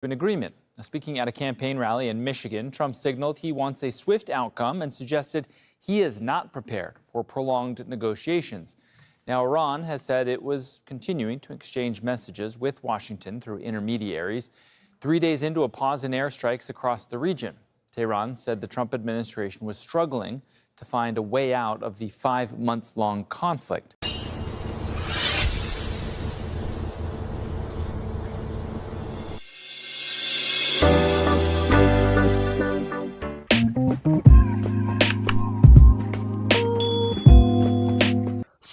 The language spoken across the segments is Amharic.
an agreement. Speaking at a campaign rally in Michigan, Trump signaled he wants a swift outcome and suggested he is not prepared for prolonged negotiations. Now, Iran has said it was continuing to exchange messages with Washington through intermediaries, 3 days into a pause in airstrikes across the region. Tehran said the Trump administration was struggling to find a way out of the 5 months-long conflict.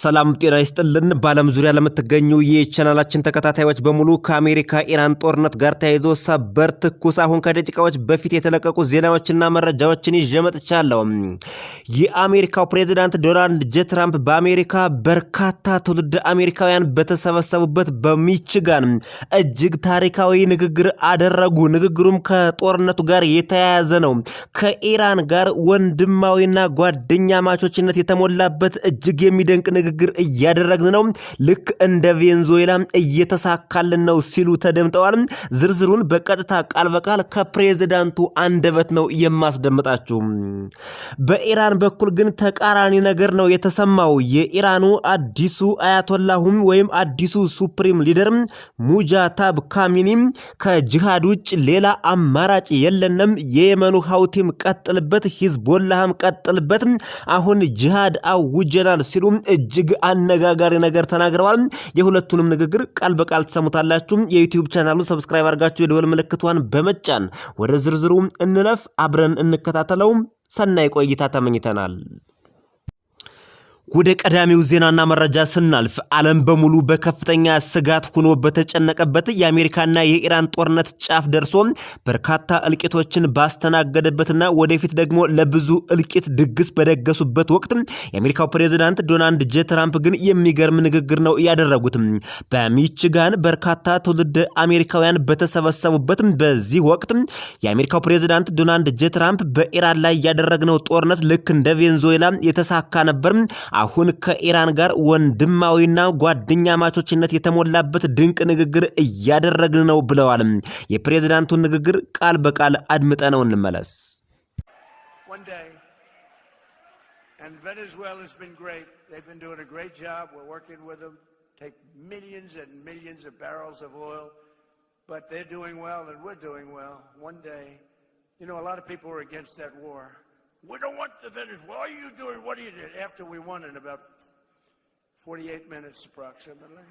ሰላም ጤና ይስጥልን ባለም ዙሪያ ለምትገኙ የቻናላችን ተከታታዮች በሙሉ ከአሜሪካ ኢራን ጦርነት ጋር ተያይዞ ሰበር ትኩስ አሁን ከደቂቃዎች በፊት የተለቀቁ ዜናዎችና መረጃዎችን ይዤ መጥቻለሁ። የአሜሪካው ፕሬዝዳንት ዶናልድ ጄ ትራምፕ በአሜሪካ በርካታ ትውልድ አሜሪካውያን በተሰበሰቡበት በሚችጋን እጅግ ታሪካዊ ንግግር አደረጉ። ንግግሩም ከጦርነቱ ጋር የተያያዘ ነው። ከኢራን ጋር ወንድማዊና ጓደኛ ማቾችነት የተሞላበት እጅግ የሚደንቅ ንግግር እያደረግን ነው፣ ልክ እንደ ቬንዙዌላ እየተሳካልን ነው ሲሉ ተደምጠዋል። ዝርዝሩን በቀጥታ ቃል በቃል ከፕሬዝዳንቱ አንደበት ነው የማስደምጣችሁ። በኢራን በኩል ግን ተቃራኒ ነገር ነው የተሰማው። የኢራኑ አዲሱ አያቶላሁም ወይም አዲሱ ሱፕሪም ሊደር ሙጃታብ ካሚኒ ከጂሃድ ውጭ ሌላ አማራጭ የለንም፣ የየመኑ ሀውቲም ቀጥልበት፣ ሂዝቦላህም ቀጥልበት፣ አሁን ጂሃድ አውጀናል ሲሉ እጅግ አነጋጋሪ ነገር ተናግረዋል። የሁለቱንም ንግግር ቃል በቃል ተሰሙታላችሁ። የዩቲዩብ ቻናሉን ሰብስክራይብ አድርጋችሁ የደወል ምልክቷን በመጫን ወደ ዝርዝሩ እንለፍ፣ አብረን እንከታተለው። ሰናይ ቆይታ ተመኝተናል። ወደ ቀዳሚው ዜናና መረጃ ስናልፍ ዓለም በሙሉ በከፍተኛ ስጋት ሆኖ በተጨነቀበት የአሜሪካና የኢራን ጦርነት ጫፍ ደርሶ በርካታ እልቂቶችን ባስተናገደበትና ወደፊት ደግሞ ለብዙ እልቂት ድግስ በደገሱበት ወቅት የአሜሪካው ፕሬዝዳንት ዶናልድ ጄ ትራምፕ ግን የሚገርም ንግግር ነው ያደረጉት። በሚችጋን በርካታ ትውልድ አሜሪካውያን በተሰበሰቡበት በዚህ ወቅት የአሜሪካው ፕሬዝዳንት ዶናልድ ጄ ትራምፕ በኢራን ላይ ያደረግነው ጦርነት ልክ እንደ ቬንዙዌላ የተሳካ ነበር፣ አሁን ከኢራን ጋር ወንድማዊና ጓደኛ ማቾችነት የተሞላበት ድንቅ ንግግር እያደረግን ነው ብለዋል። የፕሬዝዳንቱን ንግግር ቃል በቃል አድምጠነው እንመለስ። And Venezuela has been great. They've been doing a great job. We're working with them. Take millions and millions of barrels of oil, but they're doing well and we're doing well. One day, you know, a lot of people were against that war. We don't want the Venezuela. What are you doing? What do you do? After we won in about 48 minutes approximately,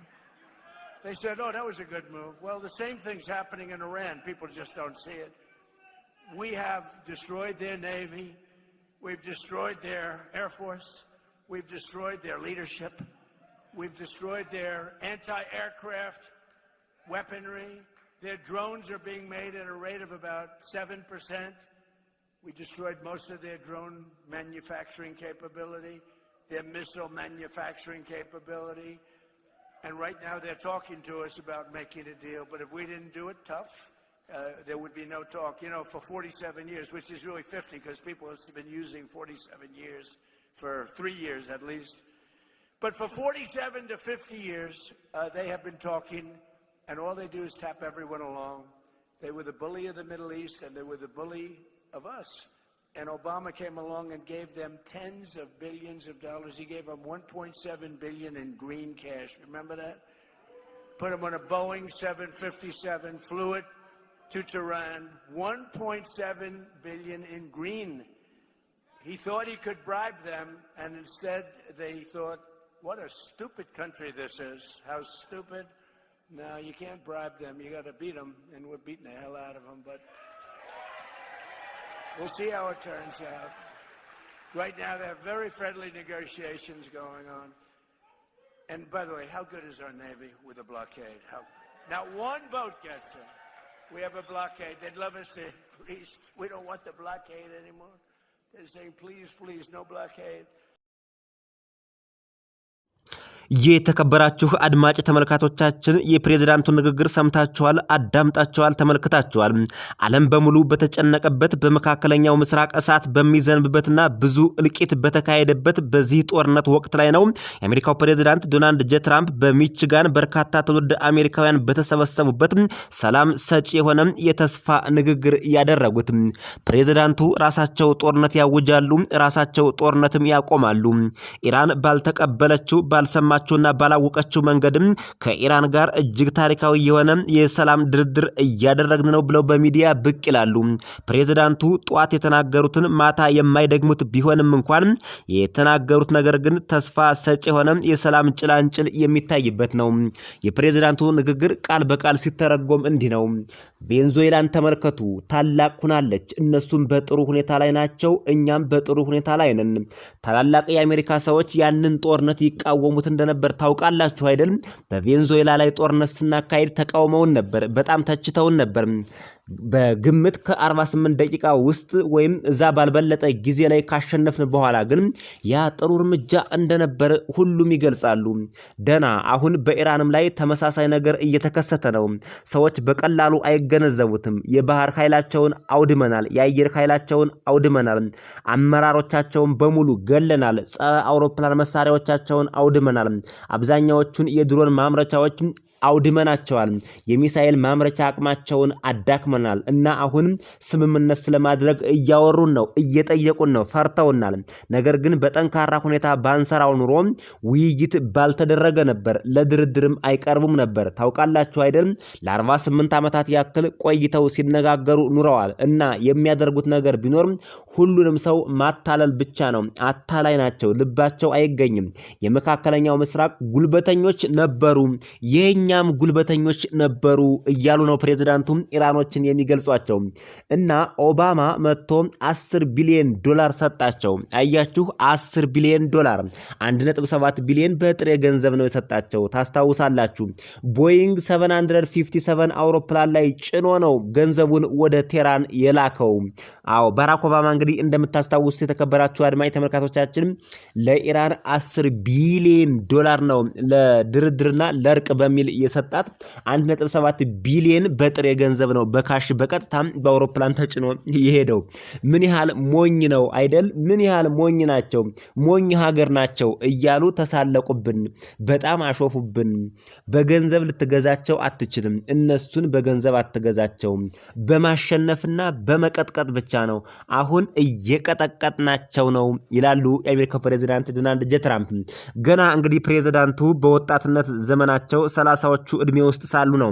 they said, oh, that was a good move. Well, the same thing's happening in Iran. People just don't see it. We have destroyed their Navy. We've destroyed their Air Force. We've destroyed their leadership. We've destroyed their anti-aircraft weaponry. Their drones are being made at a rate of about 7%. We destroyed most of their drone manufacturing capability, their missile manufacturing capability. And right now they're talking to us about making a deal. But if we didn't do it tough, there would be no talk. You know, for 47 years, which is really 50 because people have been using 47 years for 3 years at least. But for 47 to 50 years, they have been talking, and all they do is tap everyone along. They were the bully of the Middle East, and they were the bully of us. And Obama came along and gave them tens of billions of dollars. He gave them $1.7 billion in green cash. Remember that? Put them on a Boeing 757, flew it to Tehran. $1.7 billion in green. He thought he could bribe them, and instead they thought, what a stupid country this is. How stupid. No, you can't bribe them. You got to beat them, and we're beating the hell out of them. But we'll see how it turns out. Right now, there are very friendly negotiations going on. And by the way, how good is our Navy with a blockade? Now, one boat gets in. We have a blockade. They'd love us to, please, we don't want the blockade anymore. They're saying, please, please, no blockade. የተከበራችሁ አድማጭ ተመልካቾቻችን የፕሬዝዳንቱ ንግግር ሰምታችኋል፣ አዳምጣችኋል፣ ተመልክታችኋል። ዓለም በሙሉ በተጨነቀበት በመካከለኛው ምስራቅ እሳት በሚዘንብበትና ብዙ እልቂት በተካሄደበት በዚህ ጦርነት ወቅት ላይ ነው የአሜሪካው ፕሬዝዳንት ዶናልድ ጄ ትራምፕ በሚችጋን በርካታ ትውልድ አሜሪካውያን በተሰበሰቡበት ሰላም ሰጪ የሆነ የተስፋ ንግግር ያደረጉት። ፕሬዝዳንቱ ራሳቸው ጦርነት ያውጃሉ፣ ራሳቸው ጦርነትም ያቆማሉ። ኢራን ባልተቀበለችው ባልሰማ ና ባላወቀችው መንገድም ከኢራን ጋር እጅግ ታሪካዊ የሆነ የሰላም ድርድር እያደረግን ነው ብለው በሚዲያ ብቅ ይላሉ። ፕሬዝዳንቱ ጧት የተናገሩትን ማታ የማይደግሙት ቢሆንም እንኳን የተናገሩት ነገር ግን ተስፋ ሰጪ የሆነ የሰላም ጭላንጭል የሚታይበት ነው። የፕሬዝዳንቱ ንግግር ቃል በቃል ሲተረጎም እንዲህ ነው። ቬንዙዌላን ተመልከቱ፣ ታላቅ ሆናለች። እነሱም በጥሩ ሁኔታ ላይ ናቸው፣ እኛም በጥሩ ሁኔታ ላይ ነን። ታላላቅ የአሜሪካ ሰዎች ያንን ጦርነት ይቃወሙት እንደነበር ታውቃላችሁ አይደል? በቬንዙዌላ ላይ ጦርነት ስናካሄድ ተቃውመውን ነበር፣ በጣም ተችተውን ነበር። በግምት ከ48 ደቂቃ ውስጥ ወይም እዛ ባልበለጠ ጊዜ ላይ ካሸነፍን በኋላ ግን ያ ጥሩ እርምጃ እንደነበር ሁሉም ይገልጻሉ። ደና አሁን በኢራንም ላይ ተመሳሳይ ነገር እየተከሰተ ነው። ሰዎች በቀላሉ አይገነዘቡትም። የባህር ኃይላቸውን አውድመናል፣ የአየር ኃይላቸውን አውድመናል፣ አመራሮቻቸውን በሙሉ ገለናል፣ ጸረ አውሮፕላን መሳሪያዎቻቸውን አውድመናል፣ አብዛኛዎቹን የድሮን ማምረቻዎች አውድመናቸዋል፣ የሚሳኤል ማምረቻ አቅማቸውን አዳክመናል እና አሁን ስምምነት ስለማድረግ እያወሩን ነው፣ እየጠየቁን ነው፣ ፈርተውናል። ነገር ግን በጠንካራ ሁኔታ ባንሰራው ኑሮ ውይይት ባልተደረገ ነበር፣ ለድርድርም አይቀርቡም ነበር። ታውቃላችሁ አይደል? ለ48 ዓመታት ያክል ቆይተው ሲነጋገሩ ኑረዋል እና የሚያደርጉት ነገር ቢኖር ሁሉንም ሰው ማታለል ብቻ ነው። አታላይ ናቸው፣ ልባቸው አይገኝም። የመካከለኛው ምስራቅ ጉልበተኞች ነበሩ፣ የኛም ጉልበተኞች ነበሩ እያሉ ነው ፕሬዝዳንቱ ኢራኖችን የሚገልጿቸው። እና ኦባማ መጥቶ 10 ቢሊዮን ዶላር ሰጣቸው። አያችሁ፣ 10 ቢሊዮን ዶላር 1.7 ቢሊዮን በጥሬ ገንዘብ ነው የሰጣቸው። ታስታውሳላችሁ። ቦይንግ 757 አውሮፕላን ላይ ጭኖ ነው ገንዘቡን ወደ ቴራን የላከው። አዎ ባራክ ኦባማ እንግዲህ እንደምታስታውሱት የተከበራችሁ አድማጭ ተመልካቾቻችን ለኢራን 10 ቢሊዮን ዶላር ነው ለድርድርና ለእርቅ በሚል የሰጣት። 1.7 ቢሊዮን በጥሬ ገንዘብ ነው በካሽ በቀጥታ በአውሮፕላን ተጭኖ የሄደው። ምን ያህል ሞኝ ነው አይደል? ምን ያህል ሞኝ ናቸው፣ ሞኝ ሀገር ናቸው እያሉ ተሳለቁብን፣ በጣም አሾፉብን። በገንዘብ ልትገዛቸው አትችልም፣ እነሱን በገንዘብ አትገዛቸውም፣ በማሸነፍና በመቀጥቀጥ ብቻ ነው። አሁን እየቀጠቀጥናቸው ነው ይላሉ የአሜሪካው ፕሬዝዳንት ዶናልድ ጄ ትራምፕ። ገና እንግዲህ ፕሬዝዳንቱ በወጣትነት ዘመናቸው 30ዎቹ ዕድሜ ውስጥ ሳሉ ነው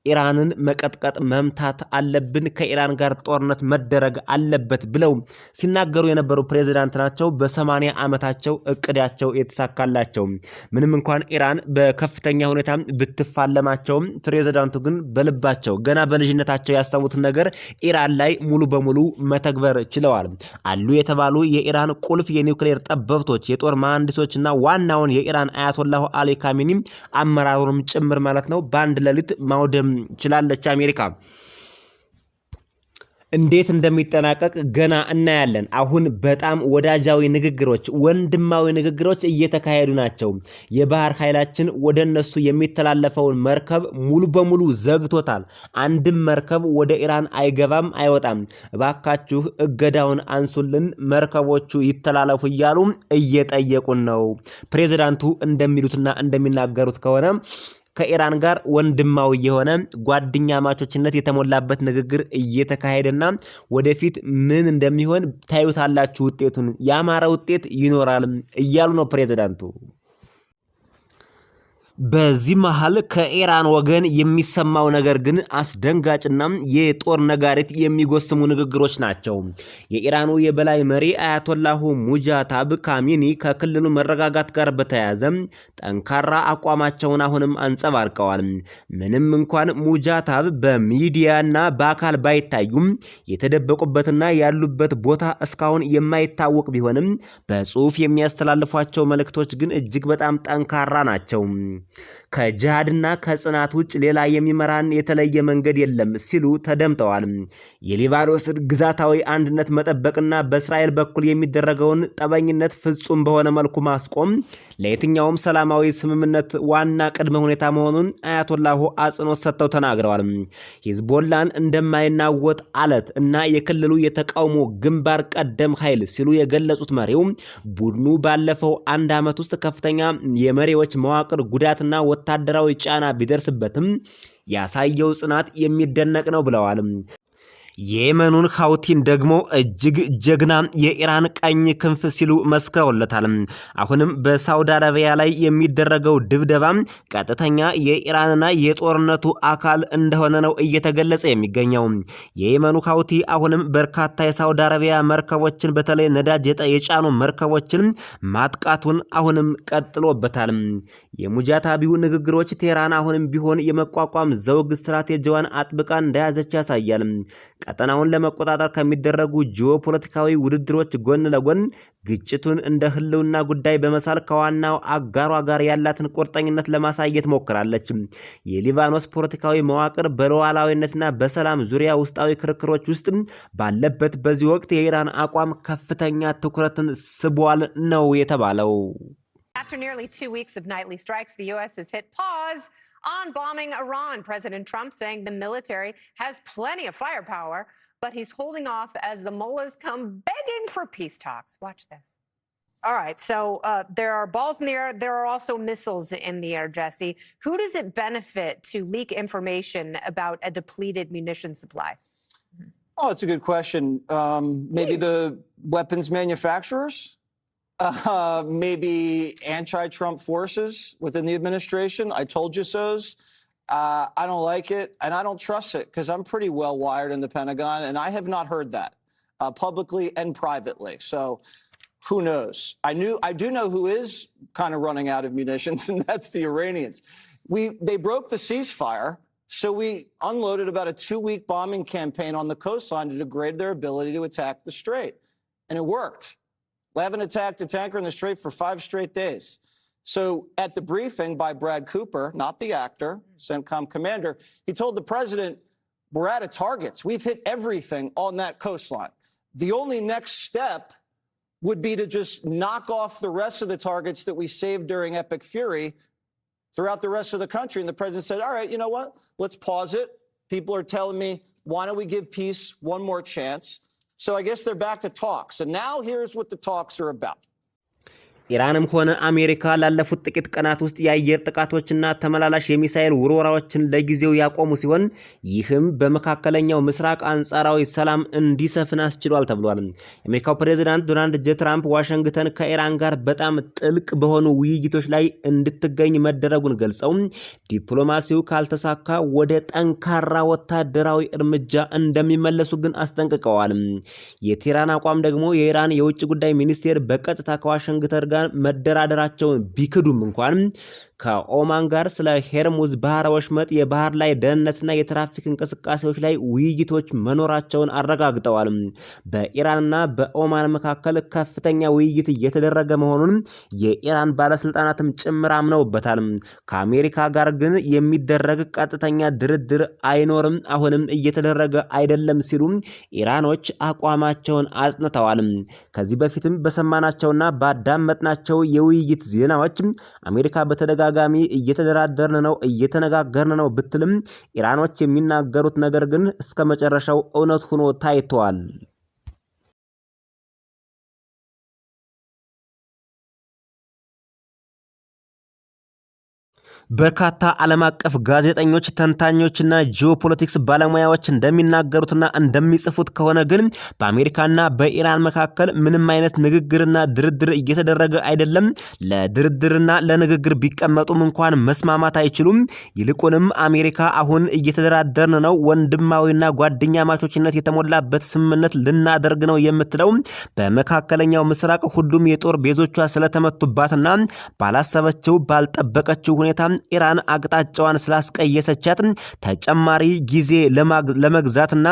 ኢራንን መቀጥቀጥ መምታት አለብን፣ ከኢራን ጋር ጦርነት መደረግ አለበት ብለው ሲናገሩ የነበሩ ፕሬዝዳንት ናቸው። በ80 ዓመታቸው እቅዳቸው የተሳካላቸው። ምንም እንኳን ኢራን በከፍተኛ ሁኔታ ብትፋለማቸውም ፕሬዝዳንቱ ግን በልባቸው ገና በልጅነታቸው ያሰቡትን ነገር ኢራን ላይ ሙሉ በሙሉ መተግበር ችለዋል። አሉ የተባሉ የኢራን ቁልፍ የኒውክሌር ጠበብቶች፣ የጦር መሐንዲሶችና ዋናውን የኢራን አያቶላሁ አሊ ካሚኒ አመራሩንም ጭምር ማለት ነው በአንድ ሌሊት ማውደም ችላለች አሜሪካ። እንዴት እንደሚጠናቀቅ ገና እናያለን። አሁን በጣም ወዳጃዊ ንግግሮች፣ ወንድማዊ ንግግሮች እየተካሄዱ ናቸው። የባህር ኃይላችን ወደ እነሱ የሚተላለፈውን መርከብ ሙሉ በሙሉ ዘግቶታል። አንድም መርከብ ወደ ኢራን አይገባም፣ አይወጣም። እባካችሁ እገዳውን አንሱልን፣ መርከቦቹ ይተላለፉ እያሉ እየጠየቁን ነው። ፕሬዝዳንቱ እንደሚሉትና እንደሚናገሩት ከሆነ ከኢራን ጋር ወንድማዊ የሆነ ጓደኛ ማቾችነት የተሞላበት ንግግር እየተካሄደና ወደፊት ምን እንደሚሆን ታዩታላችሁ። ውጤቱን ያማረ ውጤት ይኖራል እያሉ ነው ፕሬዝዳንቱ። በዚህ መሃል ከኢራን ወገን የሚሰማው ነገር ግን አስደንጋጭና የጦር ነጋሪት የሚጎስሙ ንግግሮች ናቸው። የኢራኑ የበላይ መሪ አያቶላሁ ሙጃታብ ካሚኒ ከክልሉ መረጋጋት ጋር በተያያዘ ጠንካራ አቋማቸውን አሁንም አንጸባርቀዋል። ምንም እንኳን ሙጃታብ በሚዲያና በአካል ባይታዩም የተደበቁበትና ያሉበት ቦታ እስካሁን የማይታወቅ ቢሆንም በጽሁፍ የሚያስተላልፏቸው መልእክቶች ግን እጅግ በጣም ጠንካራ ናቸው። ከጂሃድና ከጽናት ውጭ ሌላ የሚመራን የተለየ መንገድ የለም ሲሉ ተደምጠዋል። የሊባኖስን ግዛታዊ አንድነት መጠበቅና በእስራኤል በኩል የሚደረገውን ጠበኝነት ፍጹም በሆነ መልኩ ማስቆም ለየትኛውም ሰላማዊ ስምምነት ዋና ቅድመ ሁኔታ መሆኑን አያቶላሁ አጽንኦት ሰጥተው ተናግረዋል። ሂዝቦላን እንደማይናወጥ አለት እና የክልሉ የተቃውሞ ግንባር ቀደም ኃይል ሲሉ የገለጹት መሪው ቡድኑ ባለፈው አንድ ዓመት ውስጥ ከፍተኛ የመሪዎች መዋቅር ጉዳትና ወታደራዊ ጫና ቢደርስበትም ያሳየው ጽናት የሚደነቅ ነው ብለዋል። የየመኑን ሐውቲን ደግሞ እጅግ ጀግና የኢራን ቀኝ ክንፍ ሲሉ መስክረውለታል። አሁንም በሳውዲ አረቢያ ላይ የሚደረገው ድብደባ ቀጥተኛ የኢራንና የጦርነቱ አካል እንደሆነ ነው እየተገለጸ የሚገኘው። የየመኑ ሐውቲ አሁንም በርካታ የሳውዲ አረቢያ መርከቦችን በተለይ ነዳጅ የጫኑ መርከቦችን ማጥቃቱን አሁንም ቀጥሎበታል። የሙጃታቢው ንግግሮች ቴህራን አሁንም ቢሆን የመቋቋም ዘውግ ስትራቴጂዋን አጥብቃ እንደያዘች ያሳያል። ቀጠናውን ለመቆጣጠር ከሚደረጉ ጂኦፖለቲካዊ ውድድሮች ጎን ለጎን ግጭቱን እንደ ህልውና ጉዳይ በመሳል ከዋናው አጋሯ ጋር ያላትን ቁርጠኝነት ለማሳየት ሞክራለች። የሊባኖስ ፖለቲካዊ መዋቅር በሉዓላዊነትና በሰላም ዙሪያ ውስጣዊ ክርክሮች ውስጥ ባለበት በዚህ ወቅት የኢራን አቋም ከፍተኛ ትኩረትን ስቧል ነው የተባለው። After nearly 2 weeks of nightly strikes, the U.S. has hit pause on bombing Iran. President Trump saying the military has plenty of firepower, but he's holding off as the mullahs come begging for peace talks. Watch this. All right, so there are balls in the air. There are also missiles in the air, Jesse. Who does it benefit to leak information about a depleted munition supply? Oh, it's a good question. Maybe the weapons manufacturers? Maybe anti-Trump forces within the administration. I told you so's. I don't like it, and I don't trust it because I'm pretty well wired in the Pentagon, and I have not heard that publicly and privately. So who knows? I do know who is kind of running out of munitions, and that's the Iranians. They broke the ceasefire, so we unloaded about a 2-week bombing campaign on the coastline to degrade their ability to attack the strait, and it worked. They haven't attacked a tanker in the strait for 5 straight days. So at the briefing by Brad Cooper, not the actor, CENTCOM commander, he told the president, we're out of targets. We've hit everything on that coastline. The only next step would be to just knock off the rest of the targets that we saved during Epic Fury throughout the rest of the country. And the president said, all right, you know what? Let's pause it. People are telling me, why don't we give peace one more chance? So I guess they're back to talks. And now here's what the talks are about. ኢራንም ሆነ አሜሪካ ላለፉት ጥቂት ቀናት ውስጥ የአየር ጥቃቶችና ተመላላሽ የሚሳኤል ውርወራዎችን ለጊዜው ያቆሙ ሲሆን ይህም በመካከለኛው ምስራቅ አንጻራዊ ሰላም እንዲሰፍን አስችሏል ተብሏል። የአሜሪካው ፕሬዝዳንት ዶናልድ ጄ ትራምፕ ዋሽንግተን ከኢራን ጋር በጣም ጥልቅ በሆኑ ውይይቶች ላይ እንድትገኝ መደረጉን ገልጸው ዲፕሎማሲው ካልተሳካ ወደ ጠንካራ ወታደራዊ እርምጃ እንደሚመለሱ ግን አስጠንቅቀዋል። የቴህራን አቋም ደግሞ የኢራን የውጭ ጉዳይ ሚኒስቴር በቀጥታ ከዋሽንግተን ጋር መደራደራቸውን ቢክዱም እንኳን ከኦማን ጋር ስለ ሄርሙዝ ባህረ ወሽመጥ የባህር ላይ ደህንነትና የትራፊክ እንቅስቃሴዎች ላይ ውይይቶች መኖራቸውን አረጋግጠዋል። በኢራንና በኦማን መካከል ከፍተኛ ውይይት እየተደረገ መሆኑን የኢራን ባለስልጣናትም ጭምር አምነውበታል። ከአሜሪካ ጋር ግን የሚደረግ ቀጥተኛ ድርድር አይኖርም፣ አሁንም እየተደረገ አይደለም ሲሉ ኢራኖች አቋማቸውን አጽንተዋል። ከዚህ በፊትም በሰማናቸውና ባዳመጥናቸው የውይይት ዜናዎች አሜሪካ በተደጋጋሚ እየተነጋገርን ነው ብትልም ኢራኖች የሚናገሩት ነገር ግን እስከ መጨረሻው እውነት ሆኖ ታይቷል። በርካታ ዓለም አቀፍ ጋዜጠኞች፣ ተንታኞችና ጂኦፖለቲክስ ባለሙያዎች እንደሚናገሩትና እንደሚጽፉት ከሆነ ግን በአሜሪካና በኢራን መካከል ምንም አይነት ንግግርና ድርድር እየተደረገ አይደለም። ለድርድርና ለንግግር ቢቀመጡም እንኳን መስማማት አይችሉም። ይልቁንም አሜሪካ አሁን እየተደራደርን ነው፣ ወንድማዊና ጓደኛ ማቾችነት የተሞላበት ስምምነት ልናደርግ ነው የምትለው በመካከለኛው ምስራቅ ሁሉም የጦር ቤዞቿ ስለተመቱባትና ባላሰበችው ባልጠበቀችው ሁኔታ ኢራን አቅጣጫዋን ስላስቀየሰቻት ተጨማሪ ጊዜ ለመግዛትና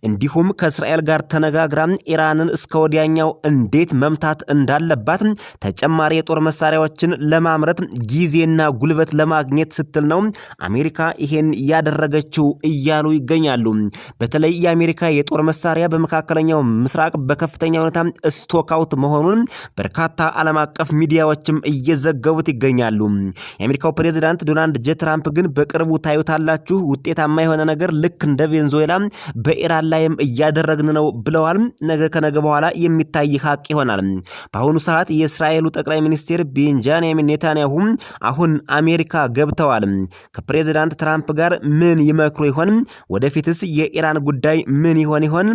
እንዲሁም ከእስራኤል ጋር ተነጋግራ ኢራንን እስከ ወዲያኛው እንዴት መምታት እንዳለባት ተጨማሪ የጦር መሳሪያዎችን ለማምረት ጊዜና ጉልበት ለማግኘት ስትል ነው አሜሪካ ይሄን ያደረገችው እያሉ ይገኛሉ። በተለይ የአሜሪካ የጦር መሳሪያ በመካከለኛው ምስራቅ በከፍተኛ ሁኔታ ስቶክ አውት መሆኑን በርካታ ዓለም አቀፍ ሚዲያዎችም እየዘገቡት ይገኛሉ። የአሜሪካው ፕሬዝዳንት ዶናልድ ጄ ትራምፕ ግን በቅርቡ ታዩታላችሁ ውጤታማ የሆነ ነገር ልክ እንደ ቬንዙዌላ በኢራን ላይም እያደረግን ነው ብለዋል። ነገ ከነገ በኋላ የሚታይ ሀቅ ይሆናል። በአሁኑ ሰዓት የእስራኤሉ ጠቅላይ ሚኒስትር ቤንጃሚን ኔታንያሁ አሁን አሜሪካ ገብተዋል። ከፕሬዝዳንት ትራምፕ ጋር ምን ይመክሩ ይሆን? ወደፊትስ የኢራን ጉዳይ ምን ይሆን?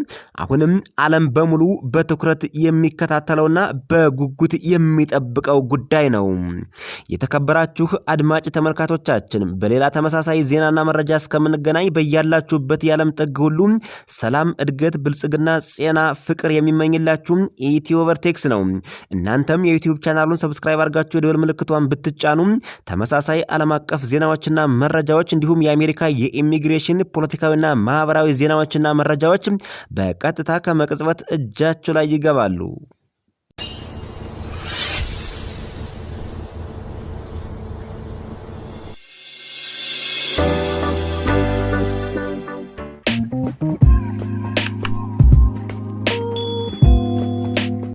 አሁንም ዓለም በሙሉ በትኩረት የሚከታተለውና በጉጉት የሚጠብቀው ጉዳይ ነው። የተከበራችሁ አድማጭ ተመልካቾቻችን በሌላ ተመሳሳይ ዜናና መረጃ እስከምንገናኝ በያላችሁበት የዓለም ጥግ ሁሉ ሰላም፣ እድገት፣ ብልጽግና፣ ጤና፣ ፍቅር የሚመኝላችሁ ኢትዮ ቨርቴክስ ነው። እናንተም የዩቲዩብ ቻናሉን ሰብስክራይብ አድርጋችሁ የደወል ምልክቷን ብትጫኑ ተመሳሳይ ዓለም አቀፍ ዜናዎችና መረጃዎች እንዲሁም የአሜሪካ የኢሚግሬሽን ፖለቲካዊና ማህበራዊ ዜናዎችና መረጃዎች በቀጥታ ከመቅጽበት እጃችሁ ላይ ይገባሉ።